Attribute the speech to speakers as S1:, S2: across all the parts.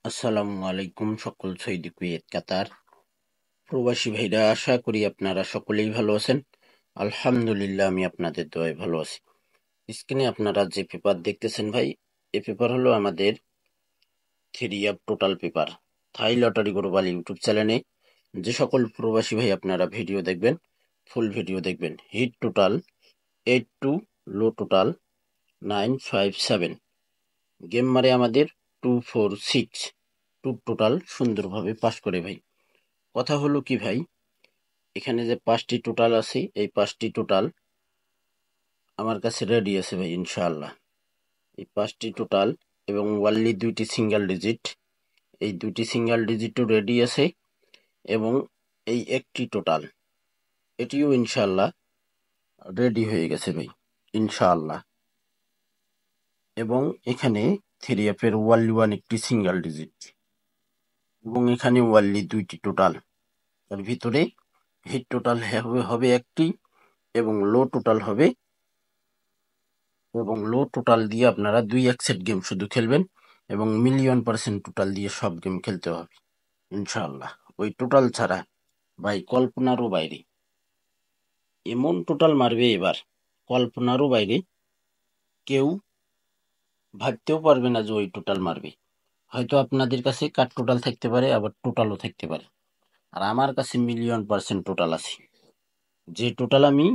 S1: আসসালামু আলাইকুম সকল সৌদি কুয়েত কাতার প্রবাসী ভাইরা, আশা করি আপনারা সকলেই ভালো আছেন। আলহামদুলিল্লাহ, আমি আপনাদের দোয়ায় ভালো আছি। স্ক্রিনে আপনারা যে পেপার দেখতেছেন ভাই, এই পেপার হলো আমাদের three of total paper. Thai lottery global YouTube চ্যানেলে যে সকল প্রবাসী ভাই আপনারা ভিডিও দেখবেন, ফুল ভিডিও দেখবেন। হিট টোটাল 82, লো টোটাল 957, গেম মারে আমাদের 246, টু টোটাল সুন্দরভাবে পাস করে ভাই। কথা হলো কি ভাই, এখানে যে 5টি টোটাল আছে, এই 5টি টোটাল আমার কাছে রেডি আছে ভাই ইনশাআল্লাহ। এই 5টি টোটাল এবং ওয়ানলি 2টি সিঙ্গেল ডিজিট, এই 2টি সিঙ্গেল ডিজিটও রেডি আছে, এবং এই একটি টোটাল, এটিও ইনশাআল্লাহ রেডি হয়ে গেছে ভাই ইনশাআল্লাহ। এবং এখানে থ্রি এফের ওয়ানলি ওয়ান একটি সিঙ্গেল ডিজিট, এবং এখানে ওয়ানলি 2টি টোটাল। তার ভিতরে হিট টোটাল হবে একটি, এবং লো টোটাল দিয়ে আপনারা 2 সেট গেম শুধু খেলবেন, এবং মিলিয়ন% টোটাল দিয়ে সব গেম খেলতে হবে ইনশাআল্লাহ। ওই টোটাল ছাড়া ভাই কল্পনারও বাইরে, এমন টোটাল মারবে এবার কল্পনারও বাইরে। কেউ ভাবতেও পারবে না যে ওই টোটাল মারবে। হয়তো আপনাদের কাছে কাট টোটাল থাকতে পারে, আবার টোটালও থাকতে পারে, আর আমার কাছে মিলিয়ন% টোটাল আছে। যে টোটাল আমি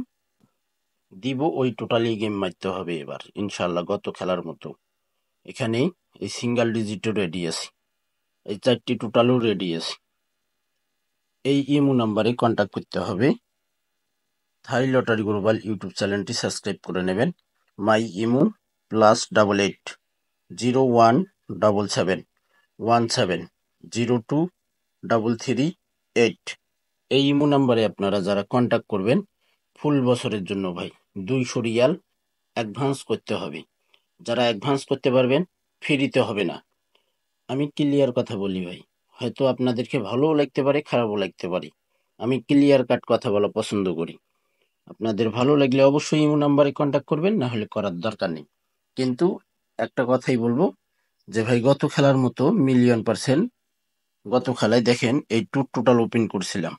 S1: দিব ওই টোটালি গেম মারতে হবে এবার ইনশাআল্লাহ, গত খেলার মতো। এখানে এই সিঙ্গেল ডিজিটও রেডি আছে, এই 4টি টোটালও রেডি আছে। এই ইমো নাম্বারে কন্ট্যাক্ট করতে হবে। থাই লটারি গ্লোবাল ইউটিউব চ্যানেলটি সাবস্ক্রাইব করে নেবেন। মাই ইমো +817717023338। এই ইমো নাম্বারে আপনারা যারা কন্ট্যাক্ট করবেন, ফুল বছরের জন্য ভাই 200 রিয়াল অ্যাডভান্স করতে হবে। যারা অ্যাডভান্স করতে পারবেন, ফ্রিতে হবে না। আমি ক্লিয়ার কথা বলি ভাই, হয়তো আপনাদেরকে ভালোও লাগতে পারে, খারাপও লাগতে পারে। আমি ক্লিয়ার কাট কথা বলা পছন্দ করি। আপনাদের ভালো লাগলে অবশ্যই ইমো নাম্বারে কন্ট্যাক্ট করবেন, না হলে করার দরকার নেই। কিন্তু একটা কথাই বলবো যে ভাই, গত খেলার মতো মিলিয়ন%, গত খেলায় দেখেন এই টোটাল ওপেন করছিলাম।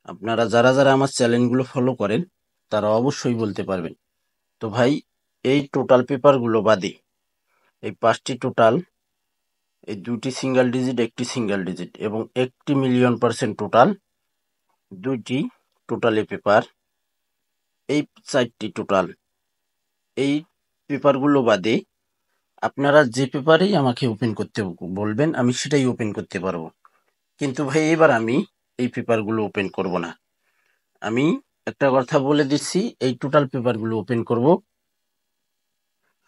S1: আপনারা যারা যারা আমার চ্যানেলগুলো ফলো করেন, তারা অবশ্যই বলতে পারবেন। তো ভাই, এই টোটাল পেপারগুলো বাদে এই 5টি টোটাল, এই 2টি সিঙ্গেল ডিজিট, একটি সিঙ্গেল ডিজিট, এবং একটি মিলিয়ন% টোটাল, 2টি টোটালি পেপার, এই 4টি টোটাল, এই পেপারগুলো বাদে আপনারা যে পেপারেই আমাকে ওপেন করতে বলবেন, আমি সেটাই ওপেন করতে পারবো। কিন্তু ভাই এবার আমি এই পেপারগুলো ওপেন করব না। আমি একটা কথা বলে দিচ্ছি, এই টোটাল পেপারগুলো ওপেন করব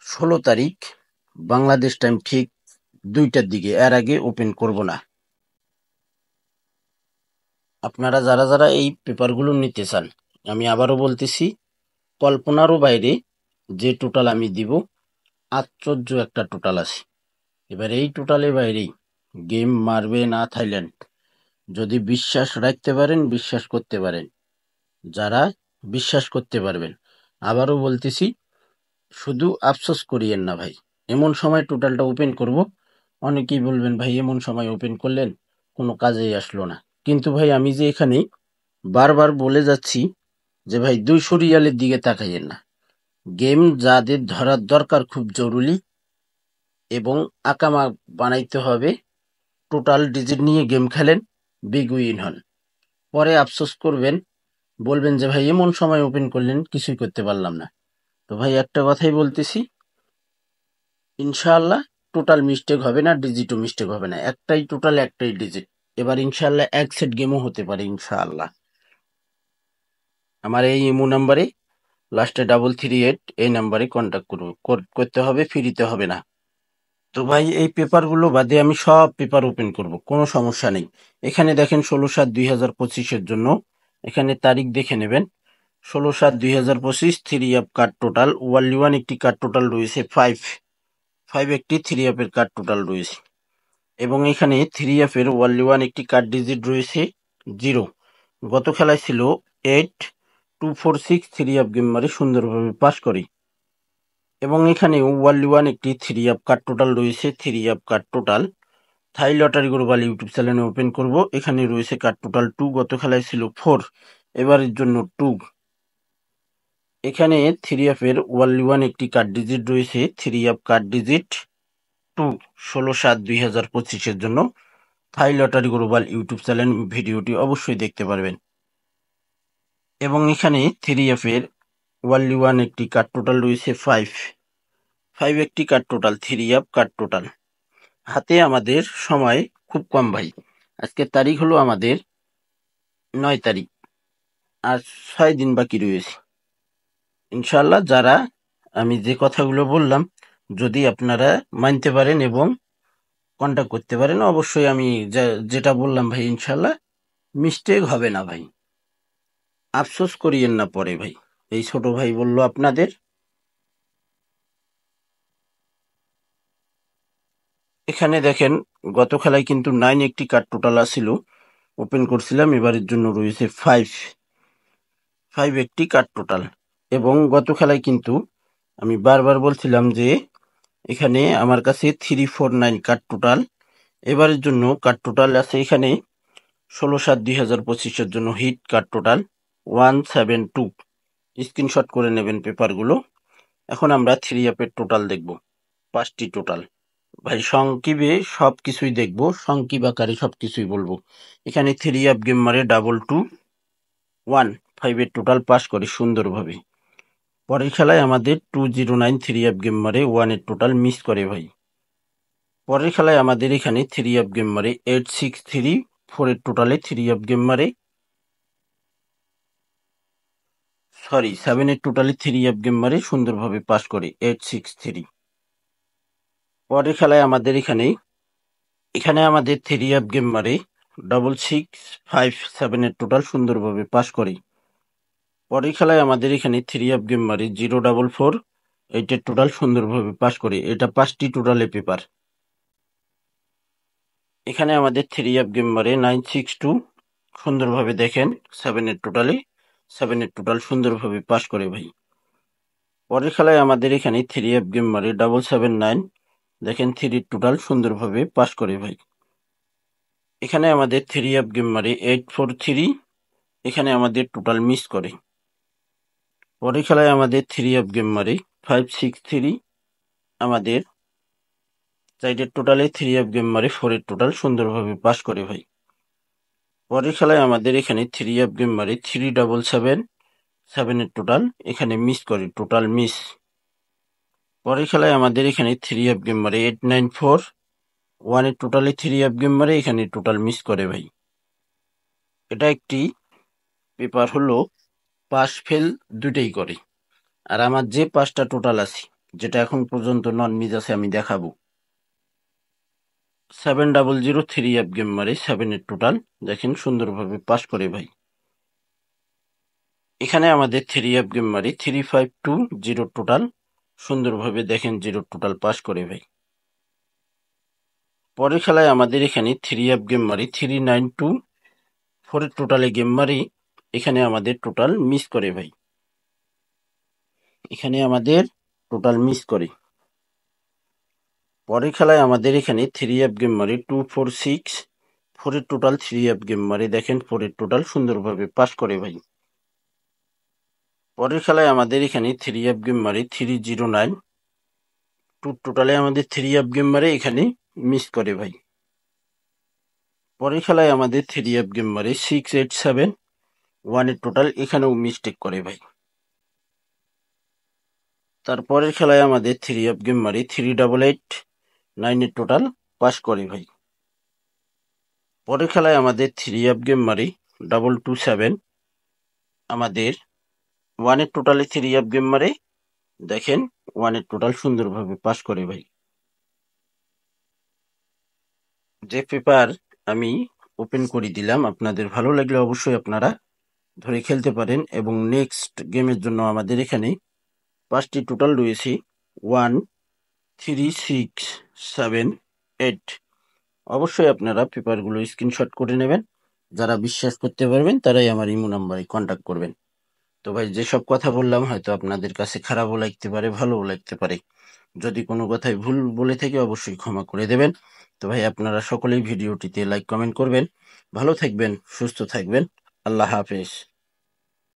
S1: 16 তারিখ বাংলাদেশ টাইম ঠিক 2টার দিকে, এর আগে ওপেন করব না। আপনারা যারা যারা এই পেপারগুলো নিতে চান, আমি আবারও বলতেছি, কল্পনারও বাইরে যে টোটাল আমি দিব, আশ্চর্য একটা টোটাল আছে। এবার এই টোটালের বাইরেই গেম মারবে না থাইল্যান্ড। যদি বিশ্বাস রাখতে পারেন, বিশ্বাস করতে পারেন, যারা বিশ্বাস করতে পারবেন। আবারও বলতেছি, শুধু আফসোস করিয়েন না ভাই। এমন সময় টোটালটা ওপেন করব, অনেকেই বলবেন ভাই এমন সময় ওপেন করলেন, কোনো কাজেই আসলো না। কিন্তু ভাই আমি যে এখানে বারবার বলে যাচ্ছি যে ভাই 200 রিয়ালের দিকে তাকাইয়েন না। গেম যাদের ধরার দরকার খুব জরুরি এবং আকামা বানাইতে হবে, টোটাল ডিজিট নিয়ে গেম খেলেন, বিগ উইন হন। পরে আফসোস করবেন, বলবেন যে ভাই এমন সময় ওপেন করলেন, কিছুই করতে পারলাম না। তো ভাই একটা কথাই বলতেছি, ইনশাআল্লাহ টোটাল মিস্টেক হবে না, ডিজিটও মিস্টেক হবে না। একটাই টোটাল, একটাই ডিজিট। এবার ইনশাআল্লাহ এক সেট গেমও হতে পারে ইনশাআল্লাহ। আমার এই ইমো নাম্বারে লাস্টে 338, এই নাম্বারে কন্ট্যাক্ট করতে হবে, ফ্রিতে হবে না। তো ভাই এই পেপারগুলো বাদে আমি সব পেপার ওপেন করব, কোনো সমস্যা নেই। এখানে দেখেন 16/7/2025 জন্য এখানে তারিখ দেখে নেবেন। 16/7/2025 three app card total only one একটি কার্ড টোটাল রয়েছে 5 একটি থ্রি অ্যাপের কার্ড টোটাল রয়েছে, এবং এখানে থ্রি অ্যাপের ওয়ানলি ওয়ান একটি কার্ড ডিজিট রয়েছে 0। গত খেলায় ছিল 8, 2, 4, 6 থ্রি অ্যাপ গেম মারে সুন্দরভাবে পাস করে, এবং এখানে ওয়ানলি ওয়ান একটি থ্রি অ্যাপ কার্ড টোটাল রয়েছে, থ্রি অ্যাপ কার্ড টোটাল থাই লটারি গ্লোবাল ইউটিউব চ্যানেলে ওপেন করব। এখানে রয়েছে কার্ড টোটাল 2, গত খেলায় ছিল 4, এবারের জন্য 2। এখানে 3F এর ওয়ানলি ওয়ান একটি কার্ড ডিজিট রয়েছে, 3F কার্ড ডিজিট 2, 16/7/2025 জন্য। থাই লটারি গ্লোবাল ইউটিউব চ্যানেল ভিডিওটি অবশ্যই দেখতে পারবেন। এবং এখানে 3F এর ওয়ানলি ওয়ান একটি কার্ড টোটাল রয়েছে 5 একটি card total, 3F card total. হাতে আমাদের সময় খুব কম ভাই। আজকের তারিখ হলো আমাদের 9 তারিখ, আর 6 দিন বাকি রয়েছে। ইনশাল্লাহ যারা আমি যে কথাগুলো বললাম যদি আপনারা মানতে পারেন এবং কন্টাক্ট করতে পারেন, অবশ্যই আমি যেটা বললাম ভাই ইনশাল্লাহ মিস্টেক হবে না ভাই। আফসোস করিয়েন না পরে ভাই। এই ছোট ভাই বলল আপনাদের। এখানে দেখেন গত খেলায় কিন্তু 9 একটি কার্ড টোটাল আসছিল, ওপেন করছিলাম। এবারের জন্য রয়েছে 5 একটি কার্ড টোটাল। এবং গত খেলায় কিন্তু আমি বারবার বলছিলাম যে এখানে আমার কাছে 349 কার্ড টোটাল। এবারের জন্য কার্ড টোটাল আছে এখানে 16/7/2025 জন্য হিট কার্ড টোটাল 172। স্ক্রিনশট করে নেবেন পেপারগুলো। এখন আমরা 3F এর টোটাল দেখব, 5টি টোটাল। ভাই সংক্ষিপে সব কিছুই দেখবো, সংক্ষিপ আকারে সব কিছুই বলবো। এখানে 3F গেম মারে 221, 5 এর টোটাল পাস করে সুন্দরভাবে। পরের খেলায় আমাদের 209 3F গেম মারে 1 এর টোটাল মিস করে ভাই। পরের খেলায় আমাদের এখানে 3F গেম মারে 863, 4 এর টোটালে 3F গেম মারে 7 এর টোটালে 3F গেম মারে সুন্দরভাবে পাস করে 863। পরের খেলায় আমাদের এখানে আমাদের 3F গেম মারে 6657, এর টোটাল সুন্দরভাবে পাস করে। পরের খেলায় আমাদের এখানে 3F গেম মারে 044, 8 এর টোটাল সুন্দরভাবে পাস করে। এটা 5টি টোটালে পেপার। এখানে আমাদের 3F গেম মারে 962, সুন্দরভাবে দেখেন 7 এর টোটাল সুন্দরভাবে পাস করে ভাই। পরের খেলায় আমাদের এখানে 3F গেম মারে 779, দেখেন 3 টোটাল সুন্দরভাবে পাস করে ভাই। এখানে আমাদের 3F গেম মারে 843, এখানে আমাদের টোটাল মিস করে। পরের খেলায় আমাদের 3F গেম মারে 563, আমাদের 4 এর টোটালে 3F গেম মারে 4 এর টোটাল সুন্দরভাবে পাস করে ভাই। পরের খেলায় আমাদের এখানে 3F গেম মারে 377, 7 এর টোটাল এখানে মিস করে, টোটাল মিস। পরের খেলায় আমাদের এখানে 3F গেম মারে 894, 1 এর টোটালে 3F গেম মারে এখানে টোটাল মিস করে ভাই। এটা একটি পেপার হলো পাস ফেল দুইটাই করে। আর আমার যে 5টা টোটাল আছে, যেটা এখন পর্যন্ত নন মিস আছে, আমি দেখাবো। 700 3F গেম মারে 7 এর টোটাল দেখেন সুন্দরভাবে পাস করে ভাই। এখানে আমাদের 3F গেম মারে 3520 টোটাল সুন্দরভাবে দেখেন 0 টোটাল পাস করে ভাই। পরের খেলায় আমাদের এখানে 3F গেম মারি 392, 4 এর টোটালে গেম মারি এখানে আমাদের টোটাল মিস করে ভাই। এখানে আমাদের টোটাল মিস করে। পরের খেলায় আমাদের এখানে 3F গেম মারি 246, 4 এর টোটাল 3F গেম মারি দেখেন 4 এর টোটাল সুন্দরভাবে পাস করে ভাই। পরের খেলায় আমাদের এখানে 3F গেম মারি 309, 2 টোটালে আমাদের 3F গেম মারে এখানে মিস করে ভাই। পরের খেলায় আমাদের 3F গেম মারে 687, 1 এর টোটাল এখানেও মিস্টেক করে ভাই। তারপরের খেলায় আমাদের 3F গেম মারি 388, 9 এর টোটাল পাস করে ভাই। পরের খেলায় আমাদের 3F গেম মারি 227, আমাদের 1 এর টোটালে 3F গেম মারে দেখেন 1 এর টোটাল সুন্দরভাবে পাস করে ভাই। যে পেপার আমি ওপেন করে দিলাম, আপনাদের ভালো লাগলে অবশ্যই আপনারা ধরে খেলতে পারেন। এবং নেক্সট গেমের জন্য আমাদের এখানে 5টি টোটাল রয়েছে 1 3 6 7 8। অবশ্যই আপনারা পেপারগুলো স্ক্রিনশট করে নেবেন। যারা বিশ্বাস করতে পারবেন তারাই আমার ইমো নাম্বারে কন্ট্যাক্ট করবেন। তো ভাই যেসব কথা বললাম হয়তো আপনাদের কাছে খারাপও লাগতে পারে, ভালোও লাগতে পারে। যদি কোনো কথায় ভুল বলে থাকি অবশ্যই ক্ষমা করে দেবেন। তো ভাই আপনারা সকলেই ভিডিওটিতে লাইক কমেন্ট করবেন। ভালো থাকবেন, সুস্থ থাকবেন। আল্লাহ হাফেজ।